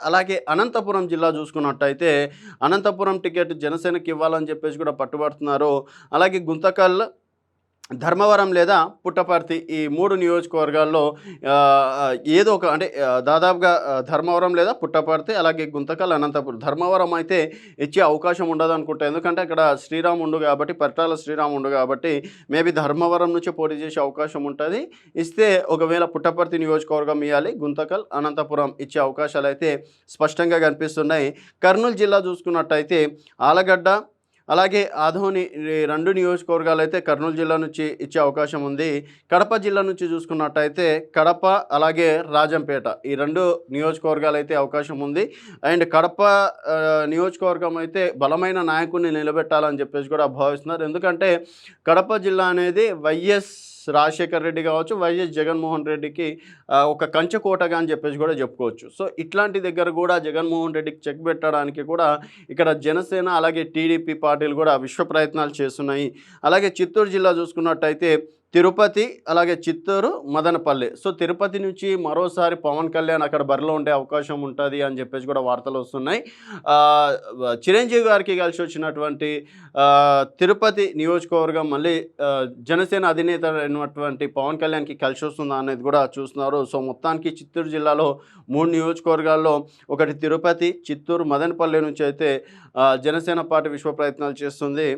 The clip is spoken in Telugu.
అలాగే అనంతపురం జిల్లా చూసుకున్నట్టయితే అనంతపురం టికెట్ జనసేనకి ఇవ్వాలని చెప్పేసి కూడా పట్టుబడుతున్నారు. అలాగే గుంతకల్, ధర్మవరం లేదా పుట్టపర్తి ఈ 3 నియోజకవర్గాల్లో ఏదో ఒక అంటే దాదాపుగా ధర్మవరం లేదా పుట్టపర్తి, అలాగే గుంతకల్, అనంతపురం. ధర్మవరం అయితే ఇచ్చే అవకాశం ఉండదనుకుంటా. ఎందుకంటే అక్కడ శ్రీరామ్ ఉండు కాబట్టి, పరిటాల శ్రీరామ్ ఉండు కాబట్టి మేబీ ధర్మవరం నుంచే పోటీ చేసే అవకాశం ఉంటది. ఇస్తే ఒకవేళ పుట్టపర్తి నియోజకవర్గం ఇయ్యాలి. గుంతకల్, అనంతపురం ఇచ్చే అవకాశాలైతే స్పష్టంగా కనిపిస్తున్నాయి. కర్నూలు జిల్లా చూసుకున్నట్టయితే ఆలగడ్డ, అలాగే ఆదోని ఈ 2 నియోజకవర్గాలైతే కర్నూలు జిల్లా నుంచి ఇచ్చే అవకాశం ఉంది. కడప జిల్లా నుంచి చూసుకున్నట్టయితే కడప, అలాగే రాజంపేట ఈ 2 నియోజకవర్గాలైతే అవకాశం ఉంది. అండ్ కడప నియోజకవర్గం అయితే బలమైన నాయకుడిని నిలబెట్టాలని చెప్పేసి కూడా భావిస్తున్నారు. ఎందుకంటే కడప జిల్లా అనేది వైఎస్ రాజశేఖర్ రెడ్డి కావచ్చు, వైఎస్ జగన్మోహన్ రెడ్డికి ఒక కంచెకోటగా అని చెప్పేసి కూడా చెప్పుకోవచ్చు. సో ఇట్లాంటి దగ్గర కూడా జగన్మోహన్ రెడ్డికి చెక్ పెట్టడానికి కూడా ఇక్కడ జనసేన అలాగే టీడీపీ పార్టీలు కూడా విశ్వ ప్రయత్నాలు చేస్తున్నాయి. అలాగే చిత్తూరు జిల్లా చూసుకున్నట్టయితే తిరుపతి, అలాగే చిత్తూరు, మదనపల్లి. సో తిరుపతి నుంచి మరోసారి పవన్ కళ్యాణ్ అక్కడ బరిలో ఉండే అవకాశం ఉంటుంది అని చెప్పేసి కూడా వార్తలు వస్తున్నాయి. చిరంజీవి గారికి కలిసి వచ్చినటువంటి తిరుపతి నియోజకవర్గం మళ్ళీ జనసేన అధినేత అయినటువంటి పవన్ కళ్యాణ్కి కలిసి వస్తుందా అనేది కూడా చూస్తున్నారు. సో మొత్తానికి చిత్తూరు జిల్లాలో 3 నియోజకవర్గాల్లో ఒకటి తిరుపతి, చిత్తూరు, మదనపల్లి నుంచి అయితే జనసేన పార్టీ విశ్వ ప్రయత్నాలు చేస్తుంది.